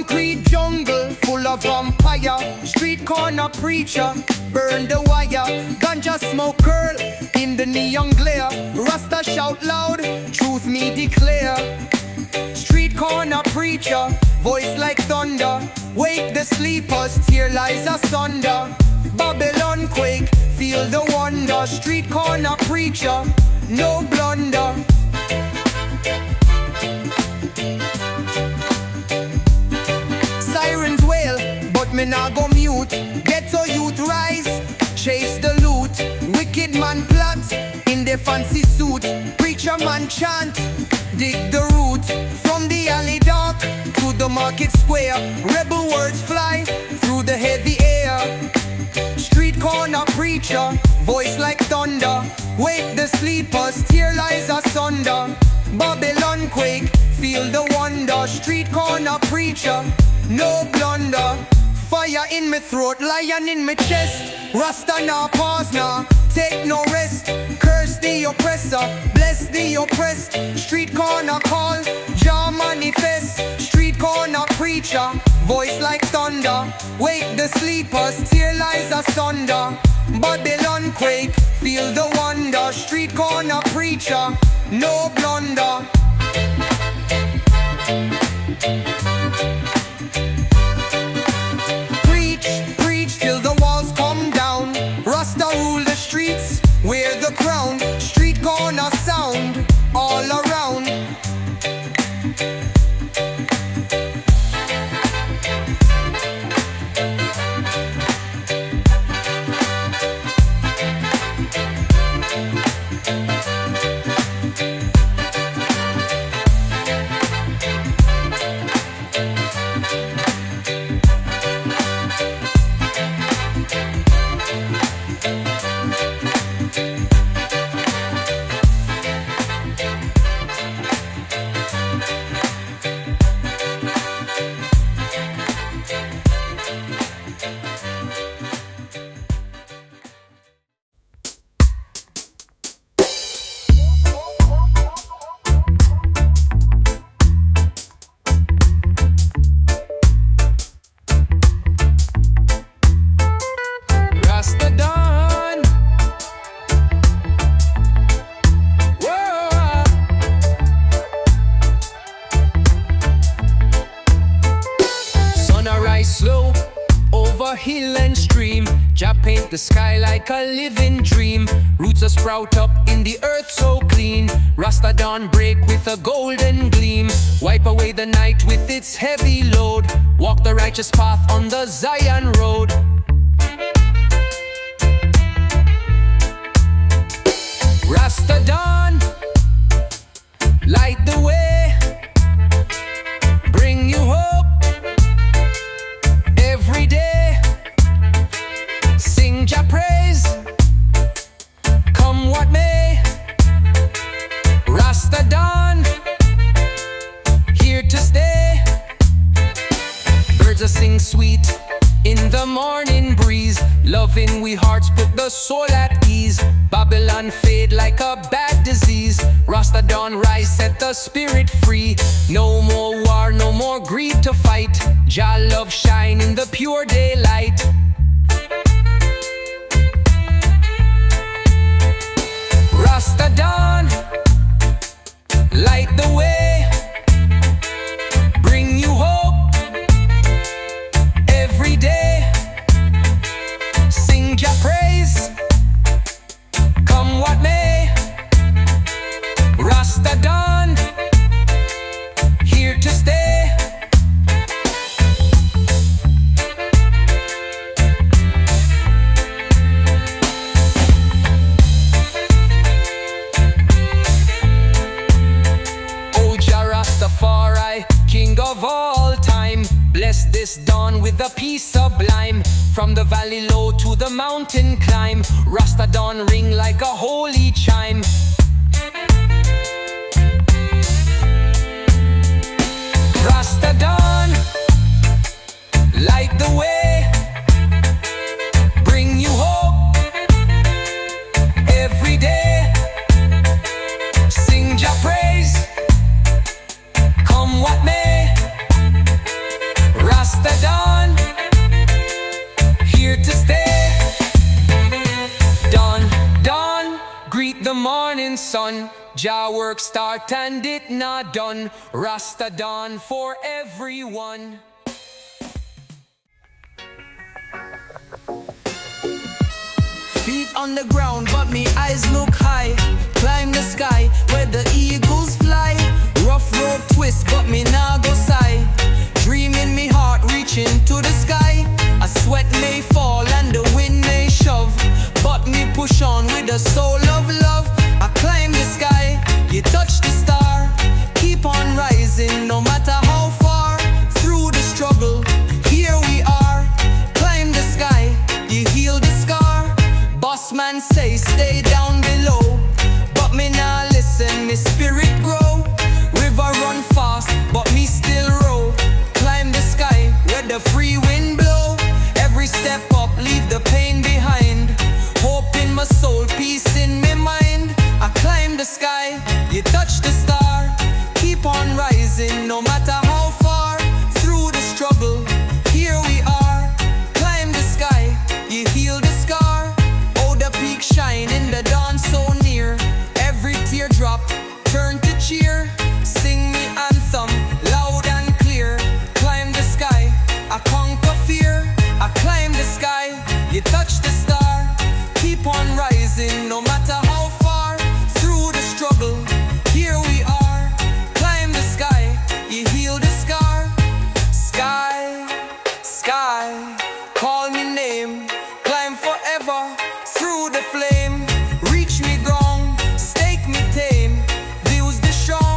Concrete jungle full of vampire. Street corner preacher, burn the wire. Ganja smoke curl in the neon glare. Rasta shout loud, truth me declare. Street corner preacher, voice like thunder. Wake the sleepers, tear lies asunder. Babylon quake, feel the wonder. Street corner preacher, no blunder. Sirens wail, but me nah go mute. Ghetto youth rise, chase the loot. Wicked man plot in their fancy suit. Preacher man chant, dig the root. From the alley dark to the market square, rebel words fly through the heavy air. Street corner preacher, voice like thunder. Wake the sleepers, tear lies asunder. Babylon quake, feel the wonder. Street corner preacher, no blunder. Fire in my throat, lion in my chest. Rasta nah pause nah, take no rest. Curse the oppressor, bless the oppressed. Street corner call, Jah manifest. Street corner preacher, voice like thunder. Wake the sleepers, tear lies asunder. Babylon quake, feel the wonder. Street corner preacher, no blunder. Preach till the walls come down. Rasta rule the streets, wear the crown. Street corner sound all around. Slow over hill and stream, Jah paint the sky like a living dream. Roots are sprout up in the earth so clean. Rasta dawn break with a golden gleam. Wipe away the night with its heavy load. Walk the righteous path on the Zion road. Rasta dawn, light the way, bring you hope every day. Sing Jah praise, come what may. Rasta dawn, here to stay. Birds are sing sweet in the morning breeze. Loving we hearts put the soul at ease. Babylon fade like a bad disease. Rasta dawn rise, set the spirit free. No more war, no more greed to fight. Jah love shine in the pure daylight. Rasta dawn, light the way, bring you hope every day. Sing Jah praise, come what may. Rasta dawn, here to stay. O Jah Rastafari, King of all time, bless this dawn with a peace sublime. From the valley low to the mountain climb, Rasta dawn ring like a holy chime. Rasta dawn, light the way, bring you hope every day. Sing Jah praise, come what may. rising sun. Jah work start and it not done. Rasta dawn for everyone. Feet on the ground, but me eyes look high. Climb the sky, where the eagles fly. Rough road twist, but me nah go sigh. Dream in me heart, reaching to the sky. A sweat may fall and the wind may shove, but me push on with a soul of love. I climb the sky, you touch the star. Keep on rising, no matter how far. Through the struggle, here we are. Climb the sky, you heal the scar. Boss man say stay down below, but me nah listen, me spirit grow. River run fast, but me still row. Climb the sky, where the free wind blow. Every step up, leave the pain behind. Hope in my soul, peace in my mind. I climb the sky, you touch the star. Keep on rising, no matter how far. Through the struggle, here we are. Climb the sky, you heal the scar. Peak shine in the dawn so near. Every teardrop turn to cheer. Sing me anthem loud and clear. Climb the sky, I conquer fear. I climb the sky, you touch the star. Keep on rising, no matter how far. Through the struggle, here we are. Climb the sky, you heal the scar. Sky, sky, call me name. Climb forever through the flame. Reach me ground, stake me tame. Views the show,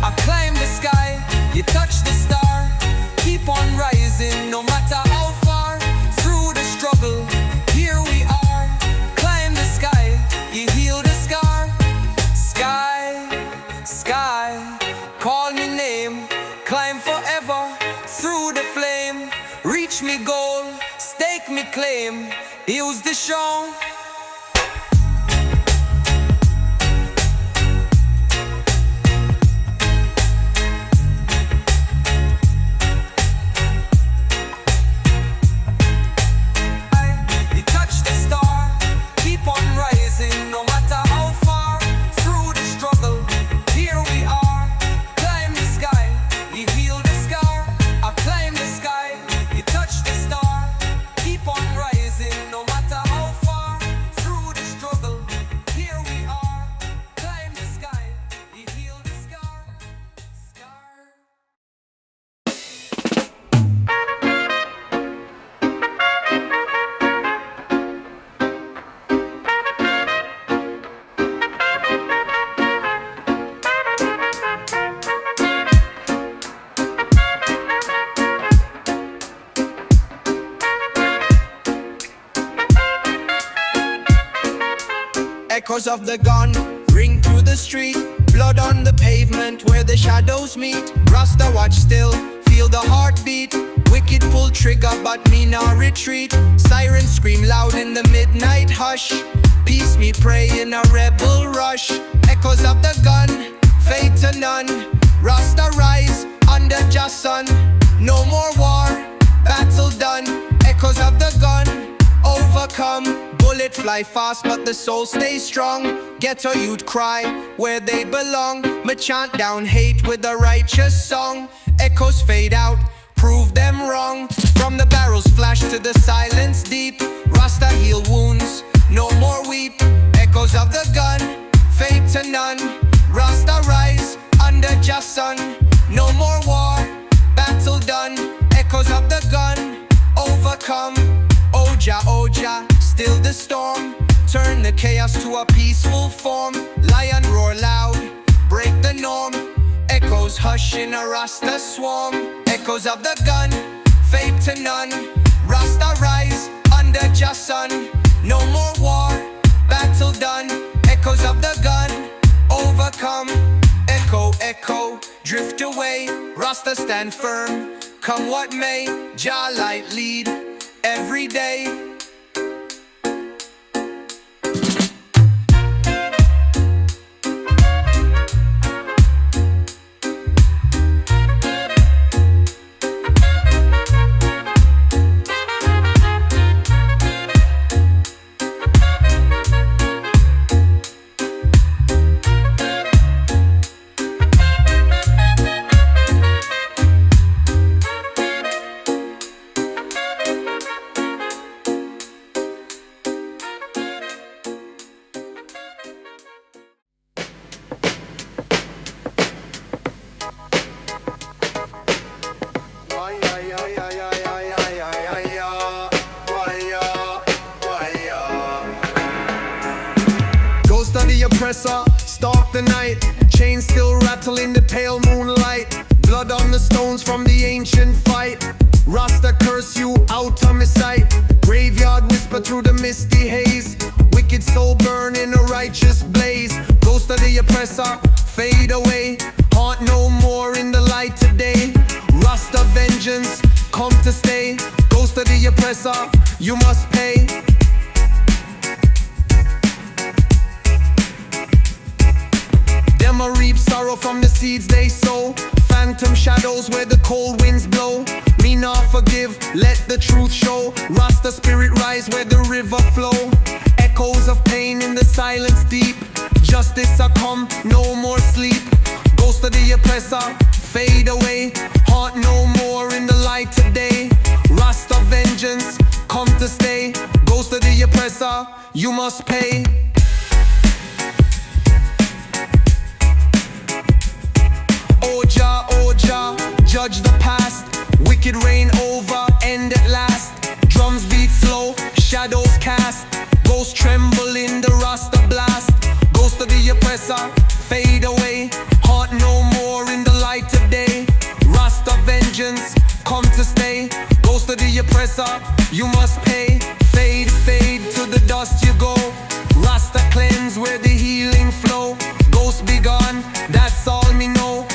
I climb the sky. You touch the star. Keep on rising, no matter how far. Through the struggle, here we are. Climb the sky, you heal the scar. Sky, sky, call me name. Climb forever through the flame. Reach me goal, stake me claim. Use the show. Echoes of the gun ring through the street. Blood on the pavement where the shadows meet. Rasta watch still, feel the heartbeat. Wicked pull trigger but me not retreat. Sirens scream loud in the midnight hush. Peace me pray in a rebel rush. Echoes of the gun, fade to none. Rasta rise under just sun. No more war, battle done. Echoes of the gun, overcome. Bullet fly fast but the soul stays strong. Ghetto youth cry where they belong. Me chant down hate with a righteous song. Echoes fade out, prove them wrong. From the barrels flash to the silence deep. Rasta heal wounds, no more weep. Echoes of the gun, fade to none. Rasta rise under just sun. No more war, battle done. Echoes of the gun, overcome. Oja, Oja, still the storm. Turn the chaos to a peaceful form. Lion roar loud, break the norm. Echoes hush in a Rasta swarm. Echoes of the gun, fade to none. Rasta rise under just sun. No more war, battle done. Echoes of the gun, overcome. Echo, echo, drift away. Rasta stand firm, come what may. Jah light lead every day. wounds from the ancient fight. Rasta curse you out of my sight. Graveyard whisper through the misty haze. Wicked soul burn in a righteous blaze. Ghost of the oppressor, fade away. Haunt no more in the light today. Rasta vengeance, come to stay. Ghost of the oppressor, you must pay. Them a reap sorrow from the seeds they sow. Phantom shadows where the cold winds blow. Me not forgive, let the truth show. Rasta spirit rise where the river flow. Echoes of pain in the silence deep. Justice a come, no more sleep. Ghost of the oppressor, fade away. Haunt no more in the light today. Rasta vengeance, come to stay. Ghost of the oppressor, you must pay. Oja, judge the past. Wicked reign over, end at last. Drums beat slow, shadows cast. Ghosts tremble in the Rasta blast. Ghost of the oppressor, fade away. Haunt no more in the light today. Rasta vengeance, come to stay. Ghost of the oppressor, you must pay. Fade, fade, to the dust you go. Rasta cleanse where the healing flow. Ghost be gone, that's all me know.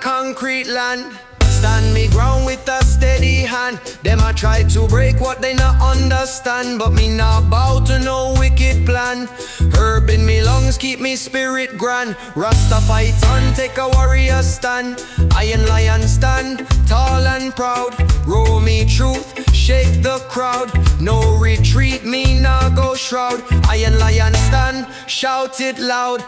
Concrete land, stand me ground with a steady hand. Them a try to break what they not understand, but me not bow to no wicked plan. Herb in me lungs keep me spirit grand. Rasta fight on, take a warrior stand. Iron lion stand, tall and proud. Roll me truth, shake the crowd. No retreat, me nah go shroud. Iron lion stand, shout it loud.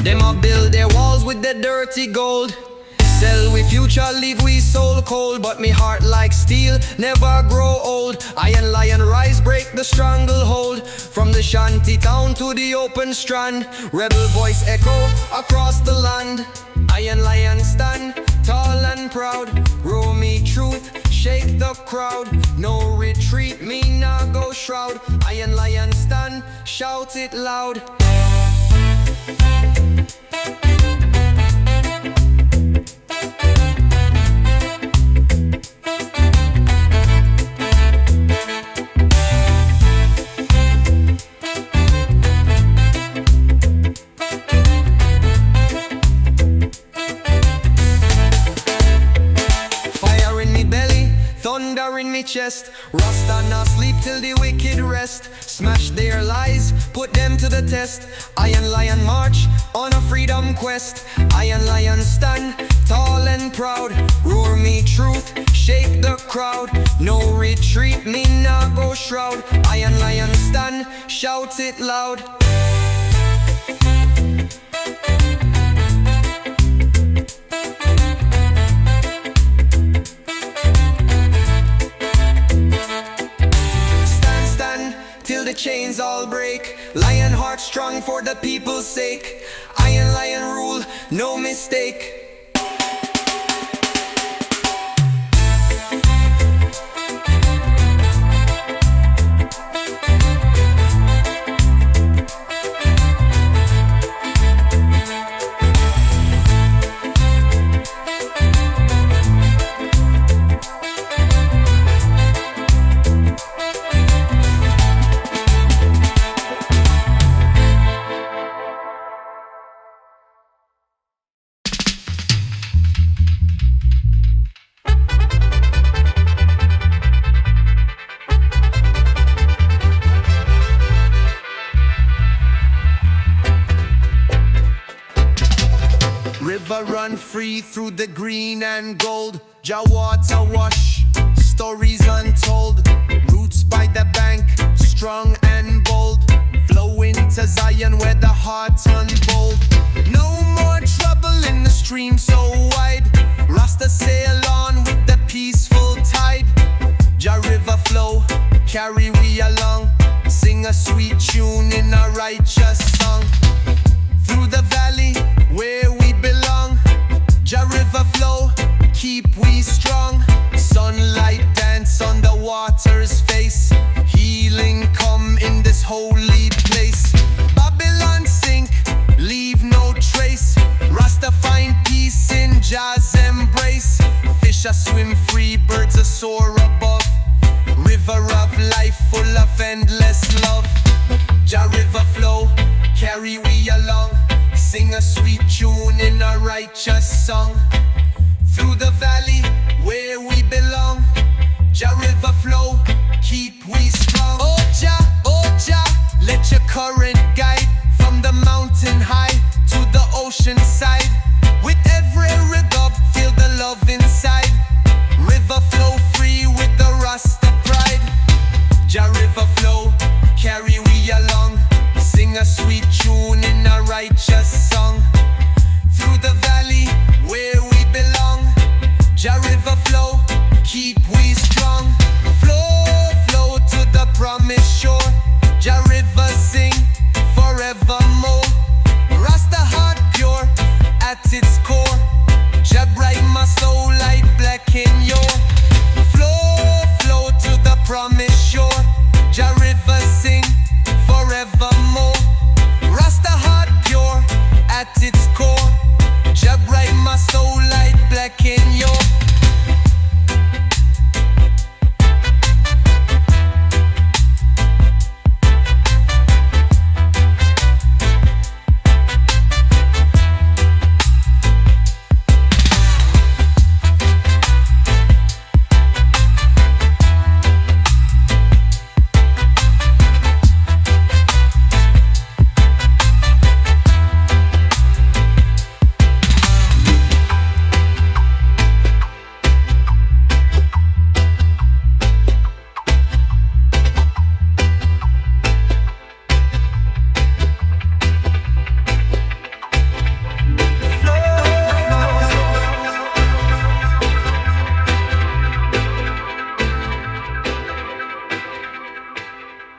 Them a build their walls with the dirty gold. Sell we future, leave we soul cold. But me heart like steel, never grow old. Iron lion rise, break the stranglehold. From the shanty town to the open strand. Rebel voice echo across the land. Iron lion stand, tall and proud. Roll me truth, shake the crowd. No retreat, me nah go shroud. Iron lion stand, shout it loud. Fire in me belly, thunder in me chest. Rasta not sleep till the wicked rest. Smash their lies, put them to the test. Iron lion march on a freedom quest. Iron lion stand, tall and proud. Roar me truth, shake the crowd. No retreat, me nah go shroud. Iron lion stand, shout it loud. Till the chains all break. Lion heart strong for the people's sake. Iron lion rule, no mistake. Jah run free through the green and gold. Jah water wash, stories untold. Roots by the bank, strong and bold. Flow into Zion where the heart unbold. No more trouble in the stream so wide. Rasta sail on with the peaceful tide. Jah river flow, carry we along. Sing a sweet tune in a righteous song. Through the valley where we belong. Jah river flow, keep we strong. Sunlight dance on the water's face. Healing come in this holy place. Babylon sink, leave no trace. Rasta find peace in Jah's embrace. Fish a swim free, birds a soar above. River of life full of endless love. Jah river flow, carry we along. Sing a sweet tune in a righteous song. Through the valley where we belong. Jah river flow, keep we strong. Oh Jah, let your current guide. From the mountain high to the ocean side. With every rhythm, feel the love inside. River flow free with the Rasta pride. Jah river flow, carry we along. Sing a sweet tune in a righteous song. Through the valley where we belong. Jah river flow, keep we strong. Flow to the promised shore. Jah river sing forevermore. Rasta heart pure at its core. Jah bright my soul light black in your. Flow to the promised shore. Jah river sing forevermore. Rasta heart pure at its core. Jah bright my soul light black in your.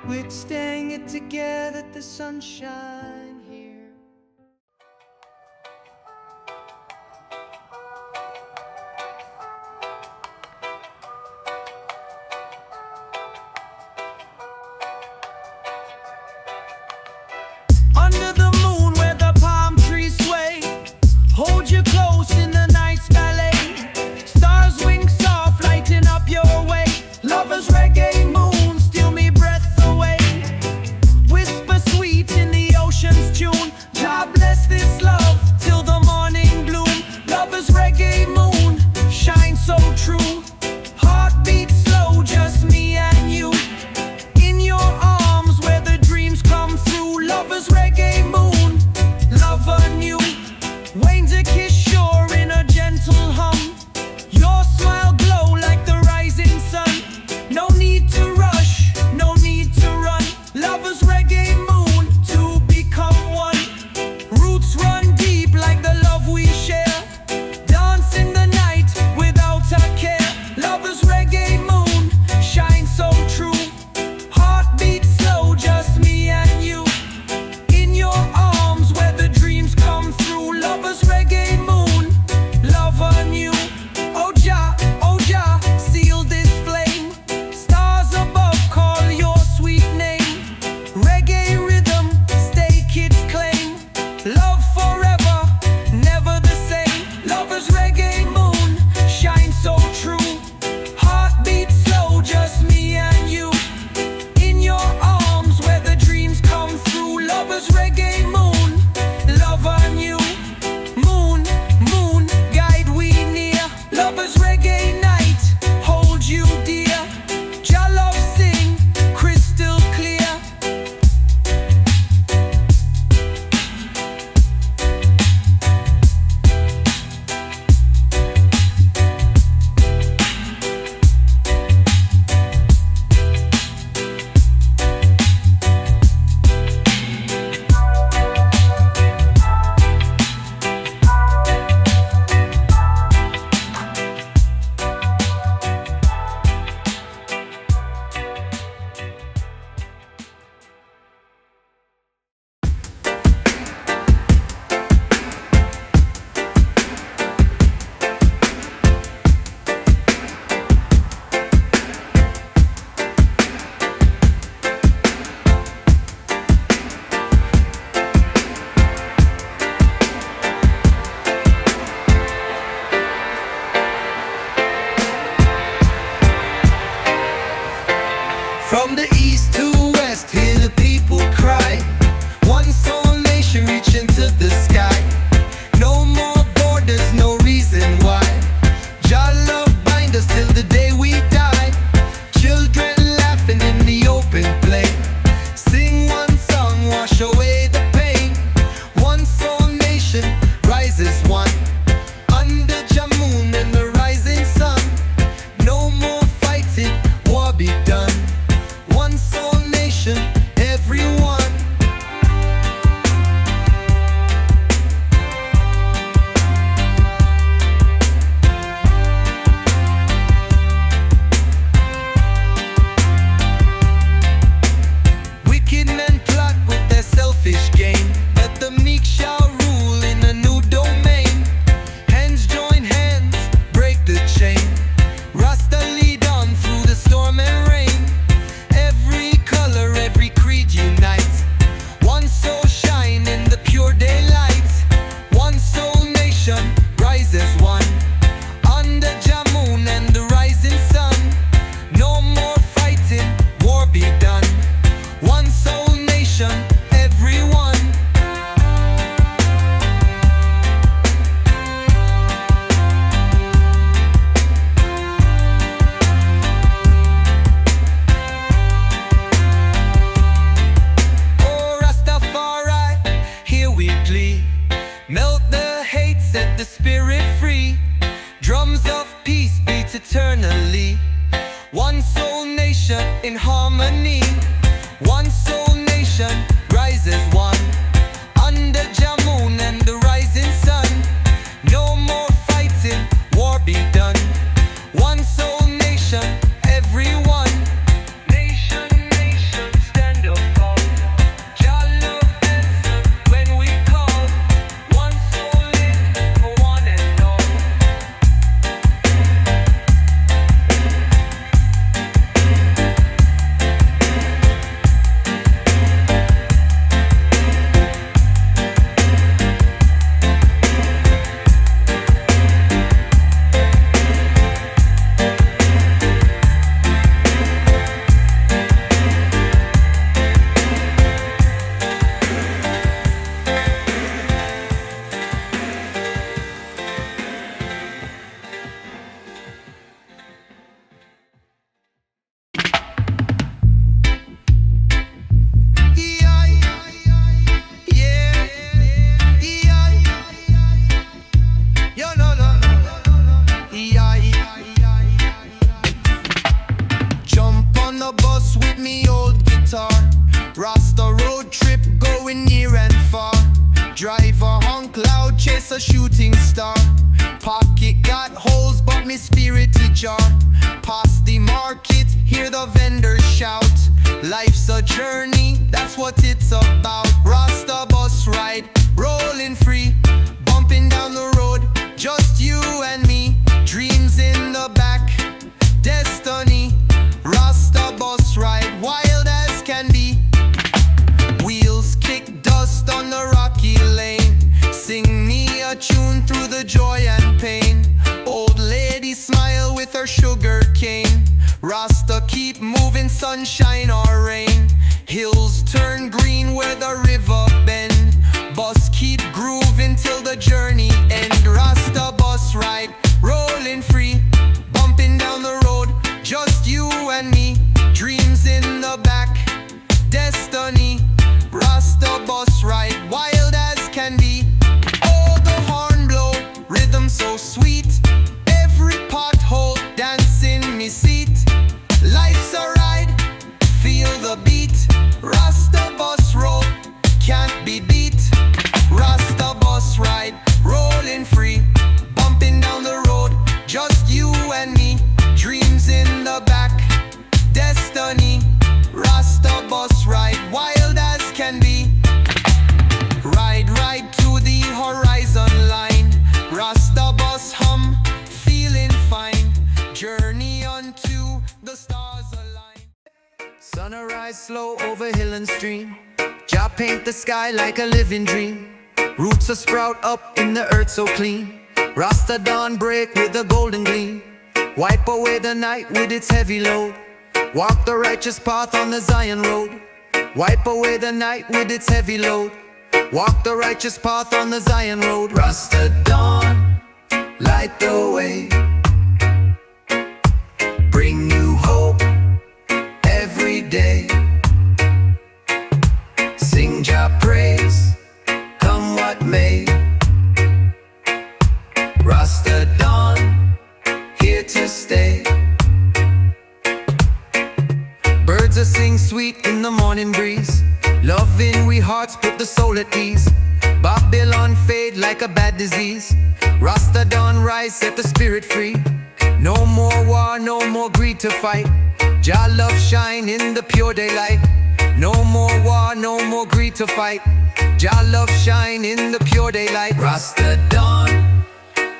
We're staying it together, the sunshine here. Under the moon where the palm trees sway, hold you close in the night's ballet. Stars wink soft, lighting up your way. Lovers reggae moon, steal me breath away. Whisper sweet in the ocean east to west, hear the people cry. One soul nation reaching to the sky. No more borders, no reason why. Jah love bind us till the day we die. Children laughing in the open play. Sing one song, wash away the pain. One soul nation rises one. Under Jah moon and the rising sun. No more fighting, war be done. One soul nation, everyone. Wicked men plot with their selfish gain, but the meek shall rule in a new domain. Hands join hands, break the chain. Rasta lead on through the storm and rain. Every color, every creed unites. One soul shine in the pure daylight. One soul nation rises one. Under Jah moon and the rising sun. No more fighting, war be done. One soul nation, everyone. Oh Rastafari, here we plead. Melt the hate, set the spirit free. Drums of peace beat eternally. One soul nation in harmony. One soul nation rises one. Under Jah moon and the rising sun. No more fighting, war be done. One soul nation, everyone. Nation, nation, stand up tall. Jah love answer when we call. One soul live for one and all. Jump on the bus with me old guitar. Rasta road trip going near and far. Drive a honk loud, chase a shooting star. Pocket got holes but me spirit jar. Past the market, hear the vendors shout. Life's a journey, that's what it's about. Rasta bus ride, rolling free. Bumping down the road, just you and me. Dreams in the back, destiny. Rasta bus ride, wild as can be. Wheels kick dust on the rocky lane. Sing me a tune through the joy and pain. Old lady smile with her sugar cane. Rasta keep moving, sunshine or rain. Hills turn green where the river bend. Bus keep grooving till the journey end. Rasta bus ride, rolling free. Bumping down the road, just you and me. Dreams in the back, destiny. Rasta bus ride, wild as can be. Oh, the horn blow, rhythm so sweet. Every pothole, dance in me seat. Life's a ride, feel the beat. Rasta bus roll, can't be beat. Rasta bus ride, rolling free. Bumping down the road, just you and me. Dreams in the back, destiny. Rasta bus ride, wild as can be. Ride, ride to the horizon line. Rasta bus hum, feeling fine. Journey unto the stars align. Sunrise slow over hill and stream. Jah paint the sky like a living dream. Roots a sprout up in the earth so clean. Rasta dawn break with a golden gleam. Wipe away the night with its heavy load. Walk the righteous path on the Zion road. Wipe away the night with its heavy load. Walk the righteous path on the Zion road. Rasta dawn, light the way. Bring you hope every day. Sing Jah praise, come what may. Rasta dawn, here to stay. Birds are sing sweet in the morning breeze. Loving we hearts put the soul at ease. Babylon fade like a bad disease. Rasta dawn rise, set the spirit free. No more war, no more greed to fight. Jah love shine in the pure daylight. No more war, no more greed to fight. Jah love shine in the pure daylight. Rasta dawn,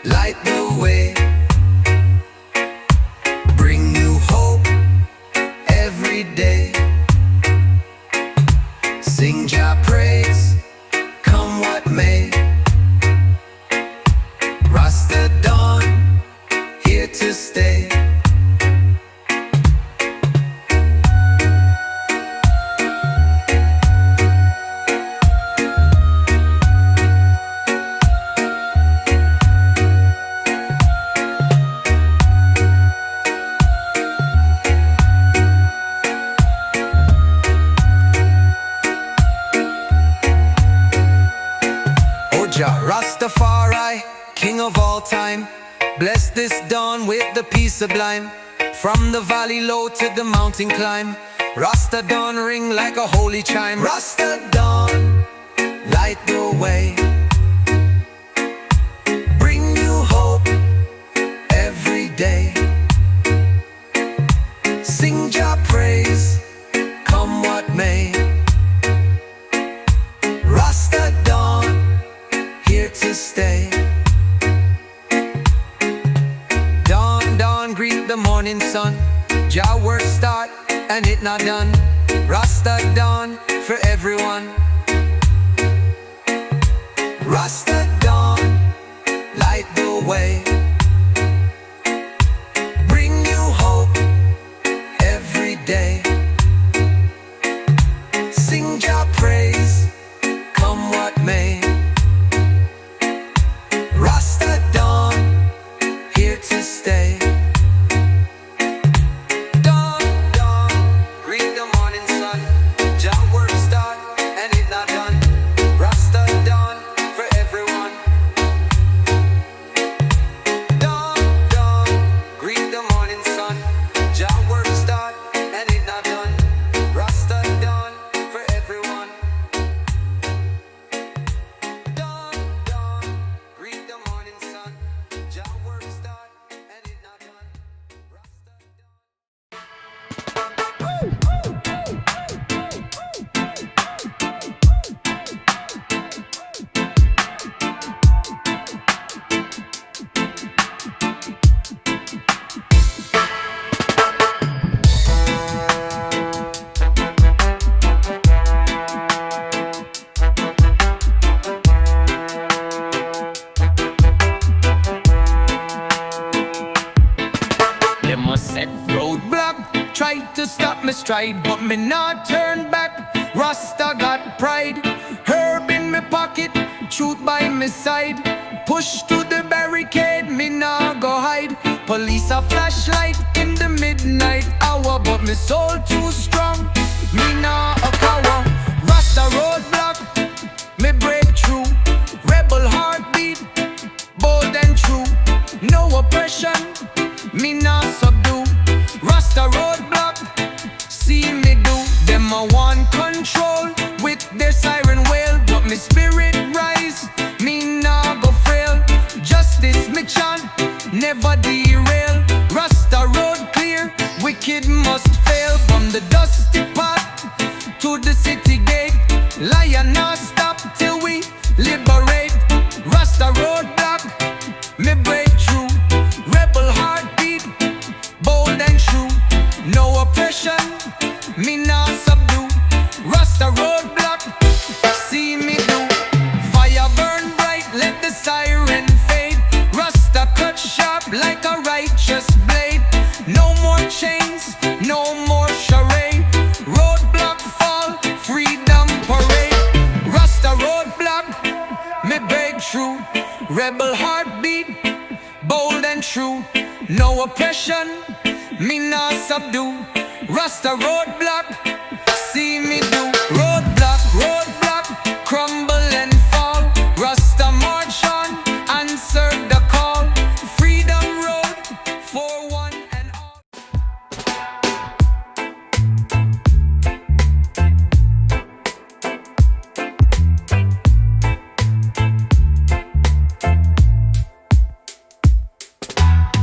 light the way. Bring you hope every day. Sing Jah praise, come what may. Rasta dawn, here to stay. Jah Rastafari, King of all time, bless this dawn with the peace sublime. From the valley low to the mountain climb, Rasta dawn ring like a holy chime. Rasta dawn, light the way. Bring you hope every day. Sing Jah praise, come what may. Rasta dawn, here to stay. Dawn, dawn, greet the morning sun. Jah work start and it not done. Rasta dawn for everyone. Rasta dawn, light the way. Bring you hope every day. Sing Jah praise, come what may. Rasta dawn, here to stay. Dawn, dawn, greet the morning sun. Jah work start and it not done. Rasta dawn for everyone. Dawn, dawn, greet the morning sun. Jah work start and it not done. Rasta dawn for everyone. Dawn, dawn, greet the morning sun. Jah work start and it not done. Rasta dawn. Them must set roadblock, try to stop me stride, but me not turn back. Rasta got pride, herb in me pocket, truth by me side. Push to the barricade, me nah go hide. Police a flashlight in the midnight hour, but me soul too strong, me nah a cower. Rasta roadblock, me break through. Rebel heartbeat, bold and true. No oppression, me not subdue. Rasta roadblock, see me do. Them a want control with their siren wail, but me spirit rise, me nah go frail. Justice me chant, never derail. Rasta road clear, wicked must fail. From the dusty path to the city gate, lion not stop till we liberate. Rasta roadblock, me break through. Rebel heartbeat, bold and true. No oppression, me not subdue. Rasta roadblock, see me do. Fire burn bright, let the siren fade. Rasta cut sharp like a righteous blade. No more chains, no more no oppression, me not subdue. Rasta roadblock, see me do. Roadblock, roadblock, crumble and fall. Rasta march on, answer the call. Freedom road, for one and all.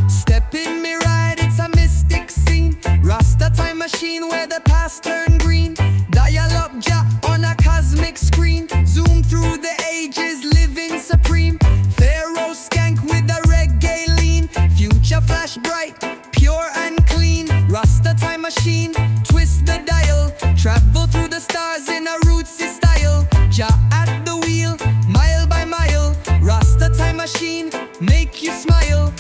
Step in me ride, it's a mystic scene. Rasta time machine where the past turn green. Dial up Jah on a cosmic screen. Zoom through the ages, living supreme. Pharaoh skank with a reggae lean. Future flash bright, pure and clean. Rasta time machine, twist the dial. Travel through the stars in a rootsy style. Jah at the wheel, mile by mile. Rasta time machine, make you smile.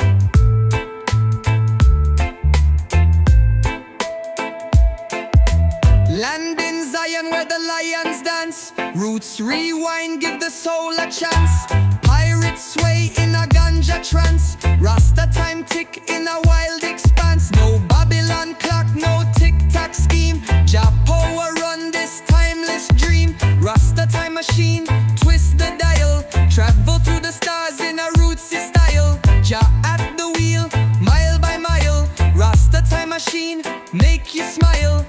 Land in Zion where the lions dance. Roots rewind, give the soul a chance. Pirates sway in a ganja trance. Rasta time tick in a wild expanse. No Babylon clock, no tic-tac scheme. Jah power run this timeless dream. Rasta time machine, twist the dial. Travel through the stars in a rootsy style. Jah at the wheel, mile by mile. Rasta time machine, make you smile.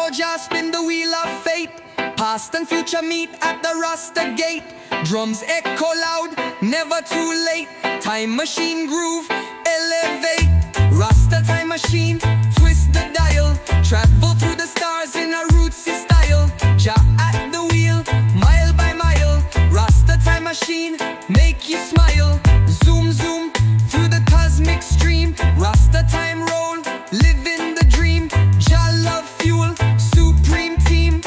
Oja, spin the wheel of fate. Past and future meet at the Rasta gate. Drums echo loud, never too late. Time machine groove, elevate. Rasta time machine, twist the dial. Travel through the stars in a rootsy style. Jah at the wheel, mile by mile. Rasta time machine, make you smile. Zoom, zoom, through the cosmic stream. Rasta time roll, living the dream. Jah love fuel, supreme team.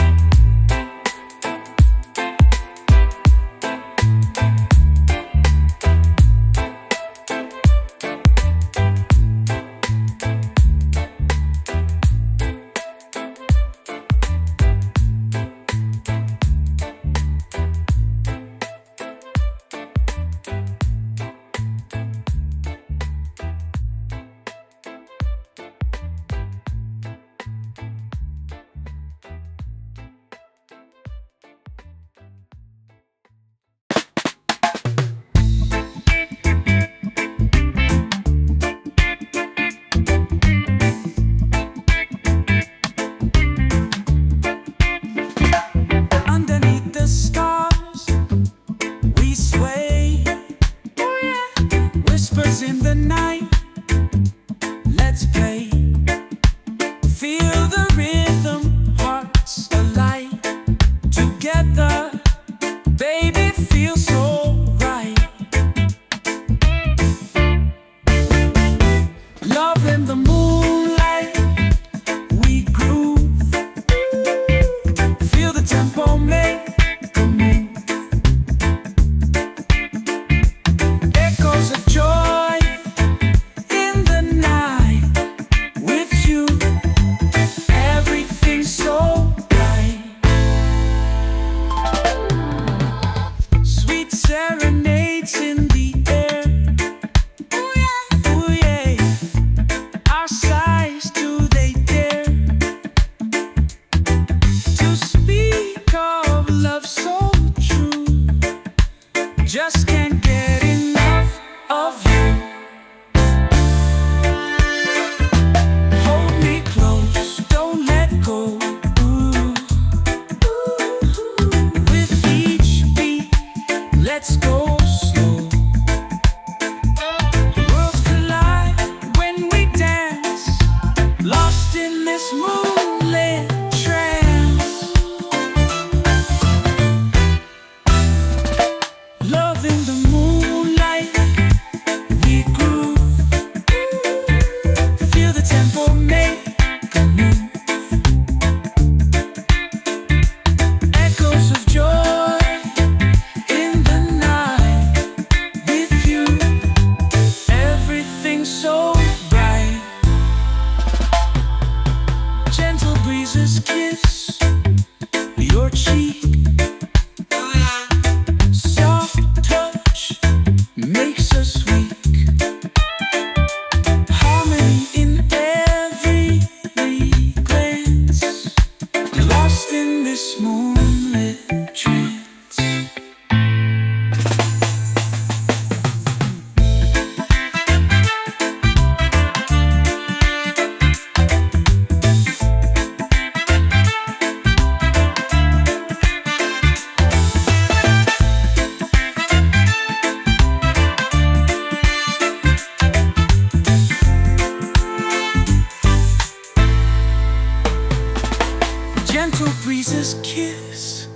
breezes kiss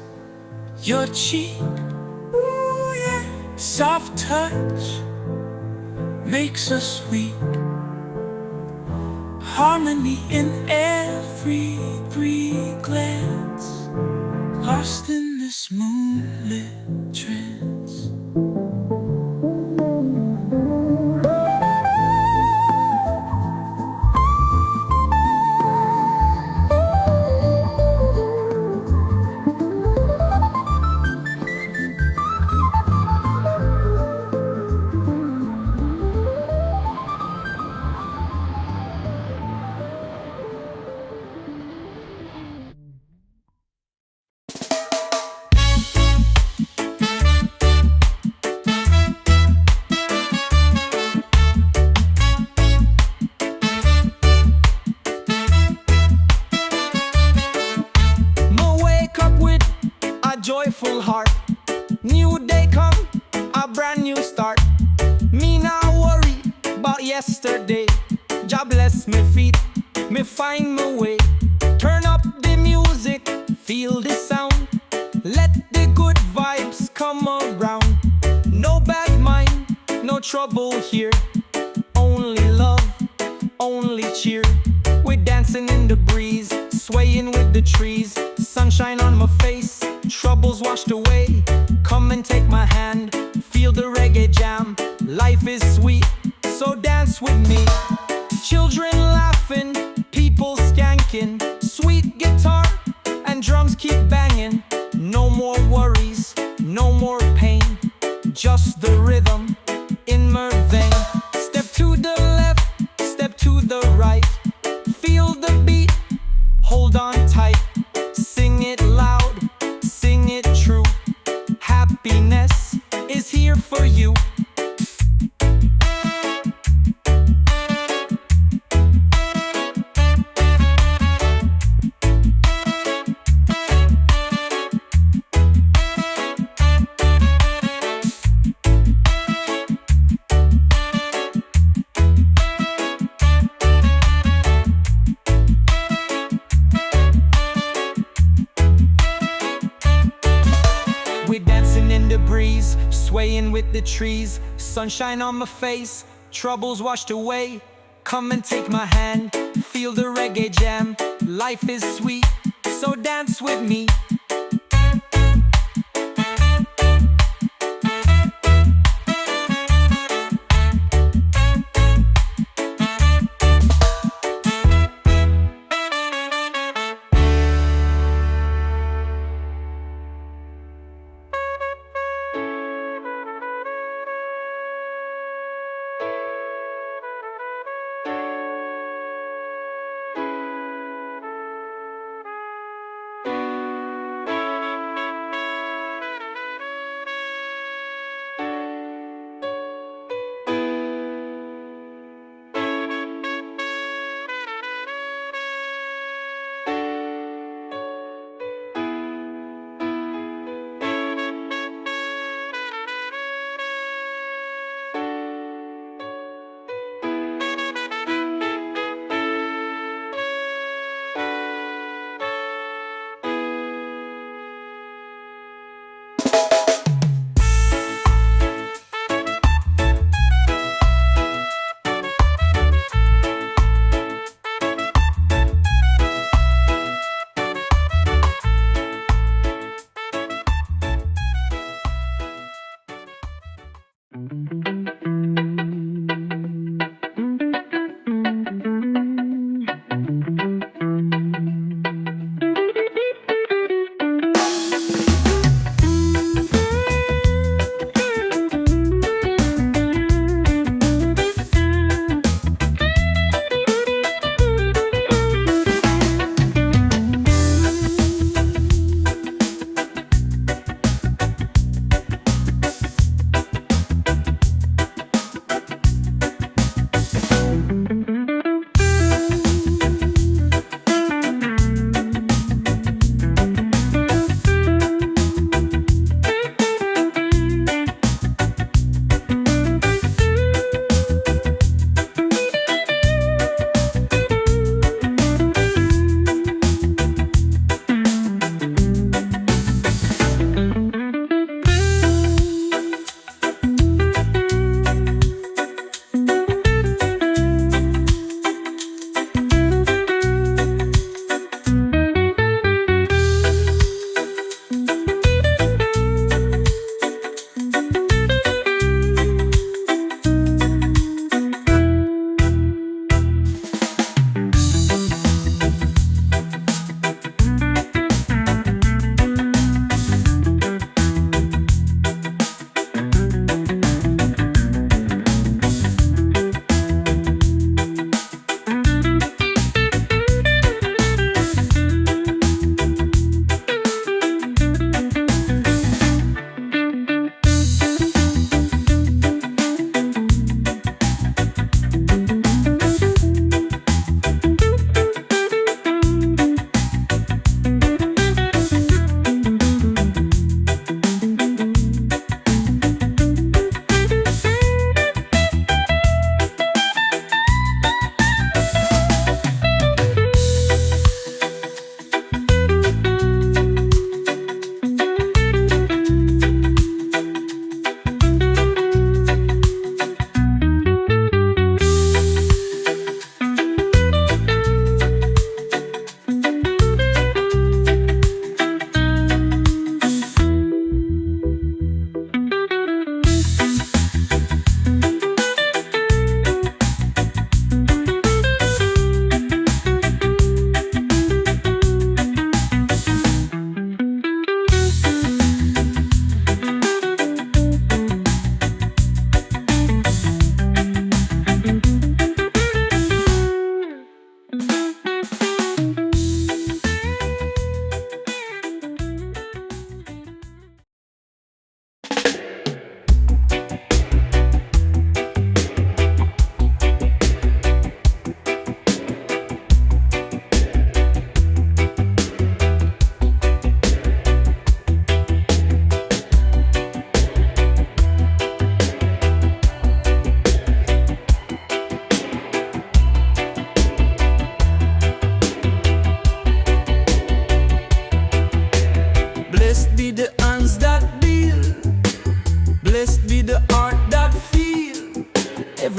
your cheek. Ooh, yeah. Soft touch makes us weak. Harmony in every glance, lost in this moonlit trance. Joyful heart, new day come, a brand new start. Me not worry about yesterday. Jah bless me feet, me find my way. Turn up the music, feel the sound. Let the good vibes come around. No bad mind, no trouble here. Only love, only cheer. We're dancing in the breeze, swaying with the trees. Sunshine on my face, troubles washed away. Come and take my hand, feel the reggae jam. Life is sweet, so dance with me. Children laughing, people skanking. Sweet guitar and drums keep banging. No more worries, no more pain. Just the rhythm in my vein. Step to the left, step to the right. Feel the beat, hold on tight. Sing it loud, sing it true. Happiness is here for you. We're dancing in the breeze, swaying with the trees. Sunshine on my face, troubles washed away. Come and take my hand, feel the reggae jam. Life is sweet, so dance with me.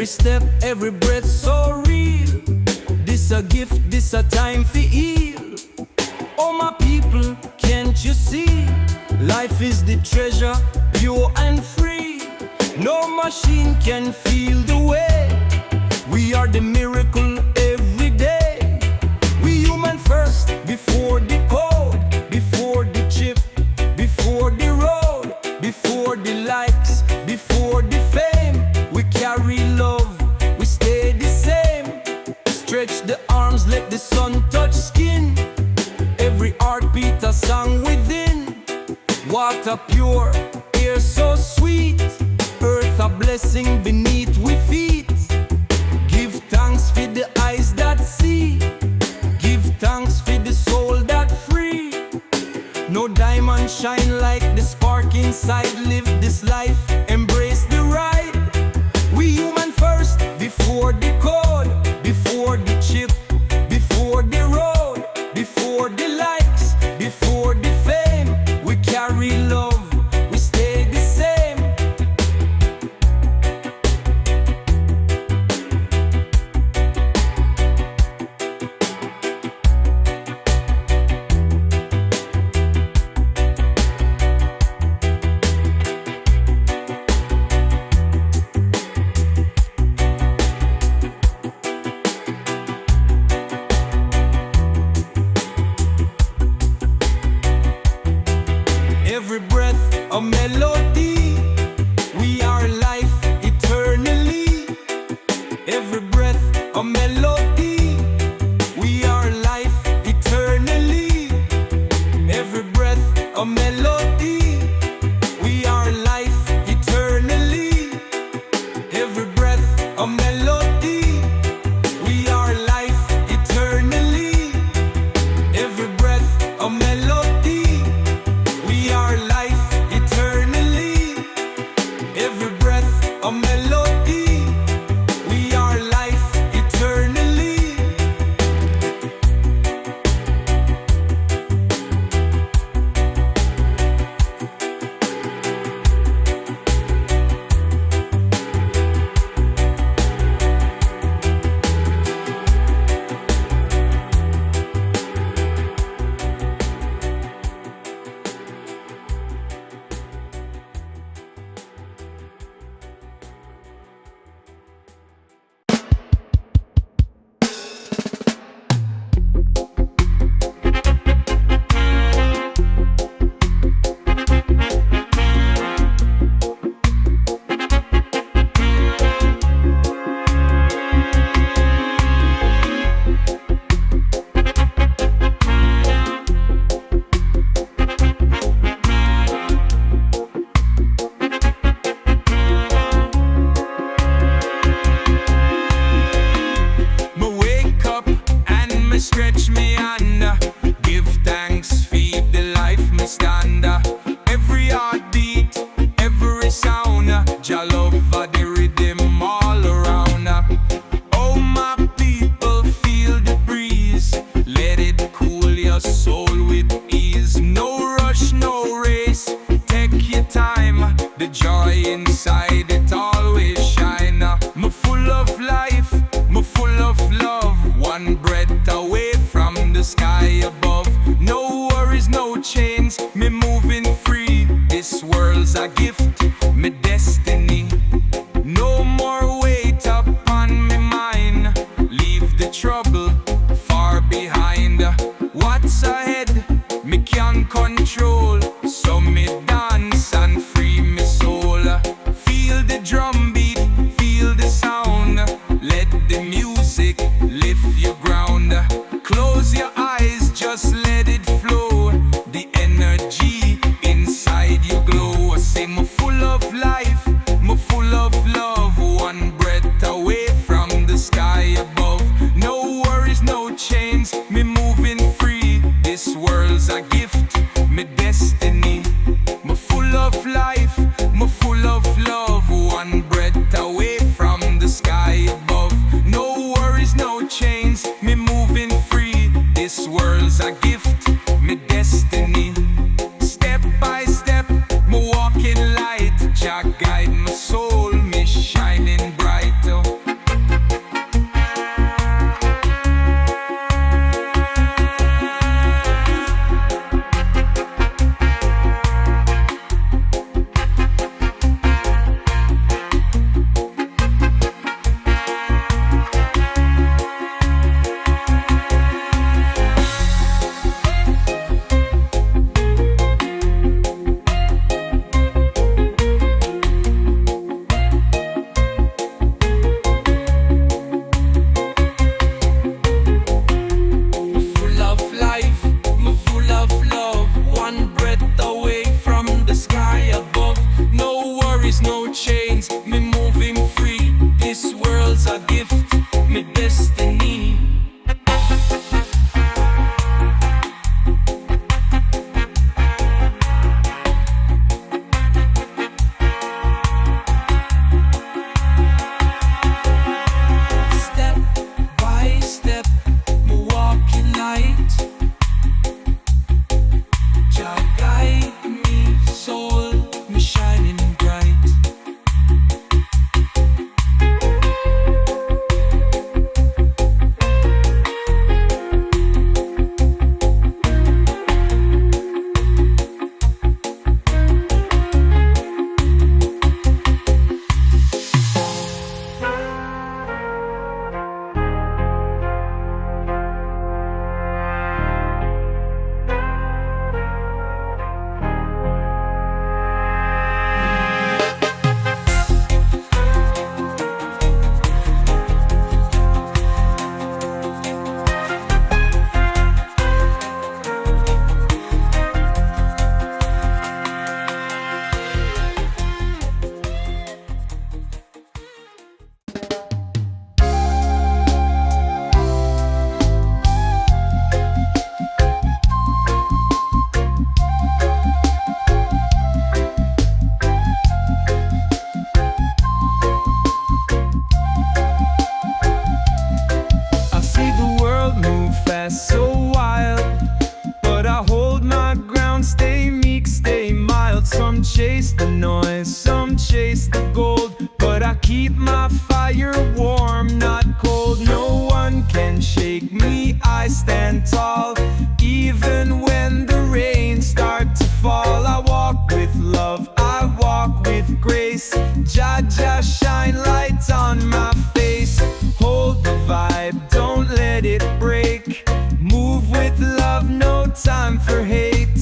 Every step, every breath so real. This a gift, this a time for heal. Oh my people, can't you see? Life is the treasure, pure and free. No machine can feel the way. We are the miracle every day. We human first, before the code, before the chip, before the road, before the likes, before the fame. We carry love, we stay the same. Stretch the arms, let the sun touch skin. Every heartbeat a song within. Water pure, air so sweet. Earth a blessing beneath we feet. Give thanks for the eyes that see. Give thanks for the soul that free. No diamond shine like the spark inside. Live this life, embrace the ride. We human first, before the code, before the chip, before the road, before the likes, before the fame. We carry love, we stay the same. Every breath a melody. We are life eternally. Every breath a melody. We are life eternally. Every breath a melody. We are life eternally. Every breath a melody. We are life eternally. Every breath a melody. We are life eternally. Every breath a melody. We are life eternally. Me wake up and me stretch me under. Give thanks, feed the life me stand. Every heartbeat, every sound. Jah love the rhythm all around. Oh my people, feel the breeze. Let it cool your soul with ease. No rush, no race. Take your time. The joy inside it always shine. Me full of life, me full of love. One breath away from the sky above. No worries, no chains. Me moving free. This world's a gift, me destiny. No more weight upon me mind. Leave the trouble far behind. What's ahead, me can't control. So me dance and free me soul. Feel the drum beat, feel the sound. Let the music lift your ground. Close your eyes, just let it flow. The energy inside you glow. I say me full of life, me full of love. One breath away from the sky above. No worries, noise, some chase the gold, but I keep my fire warm, not cold. No one can shake me, I stand tall. Even when the rain starts to fall, I walk with love, I walk with grace. Jah shine light on my face. Hold the vibe, don't let it break. Move with love, no time for hate.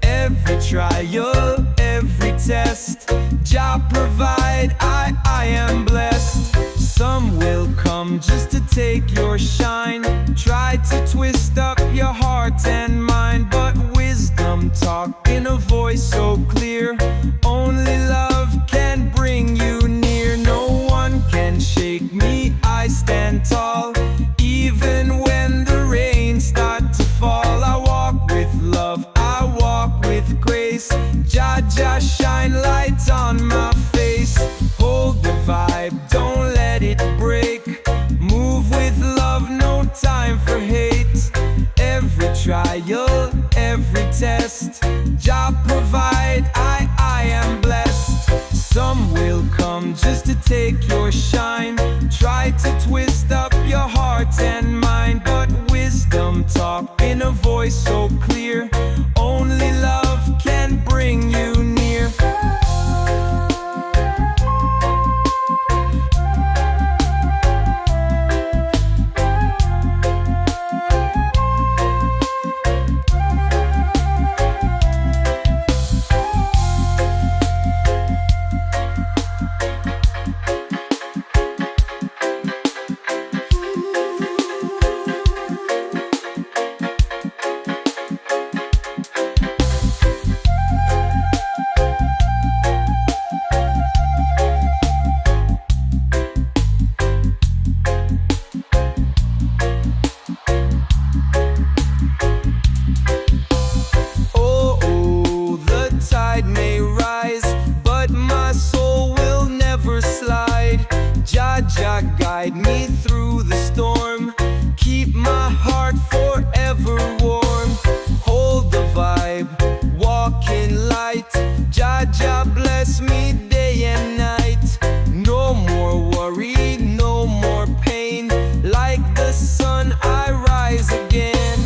Every trial, every test, Jah provide, I am blessed. Some will come just to take your shine, try to twist up your heart and mind, but wisdom talk in a voice so clear. Only love can bring you near. No one can shake me, I stand tall. Even when the rain starts to fall, I walk with love, I walk with grace. Jah shine light on my face. Hold the vibe, don't let it break. Move with love, no time for hate. Every trial, every test, Jah provide, I am blessed. Some will come just to take your shine, try to twist up your heart and mind, but wisdom talk in a voice so clear. Only love can bring you near. Jah guide me through the storm, keep my heart forever warm. Hold the vibe, walk in light. Jah bless me day and night. No more worry, no more pain. Like the sun, I rise again.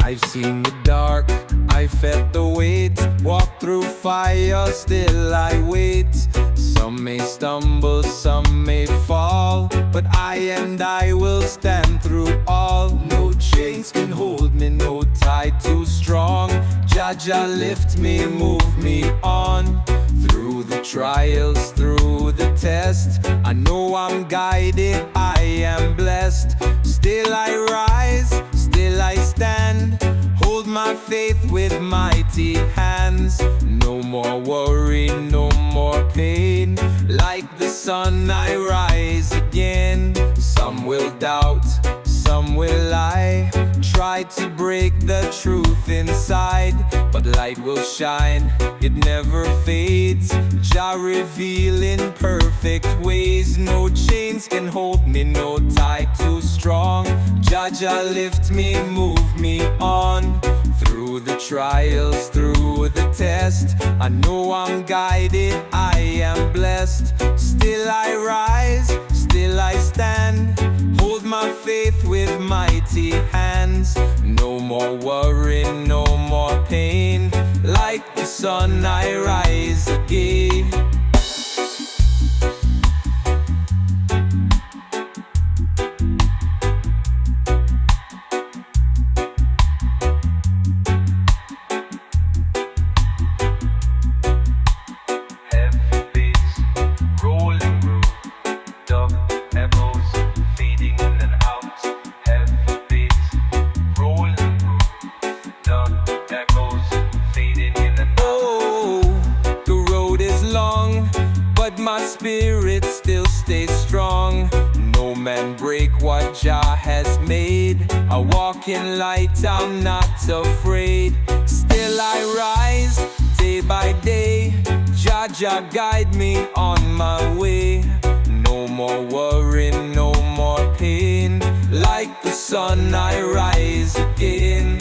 I've seen the dark, I felt the weight. Walk through fire, still I wait. Some may stumble, some may fall, but I will stand through all. No chains can hold me, no tie too strong. Jah lift me, move me on. Through the trials, through the test, I know I'm guided, I am blessed. Still I rise, still I stand. Hold my faith with mighty hands. No more worry, no more pain. Like the sun I rise again. Some will doubt, some will lie, try to break the truth inside, but light will shine, it never fades. Jah reveal in perfect ways. No chains can hold me, no tie too strong. Jah lift me, move me on. Through the trials, through the test, I know I'm guided, I am blessed. Still I rise, still I stand. Hold my faith with mighty hands. No more worry, no more pain. Like the sun I rise again. Feeding in and out, heavy beats. spirit still stays strong. No man break what Jah has made. I walk in light, I'm not afraid. Still I rise day by day. Jah guide me on my way. No more worry, no more pain. Like the sun I rise again.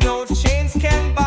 No chains can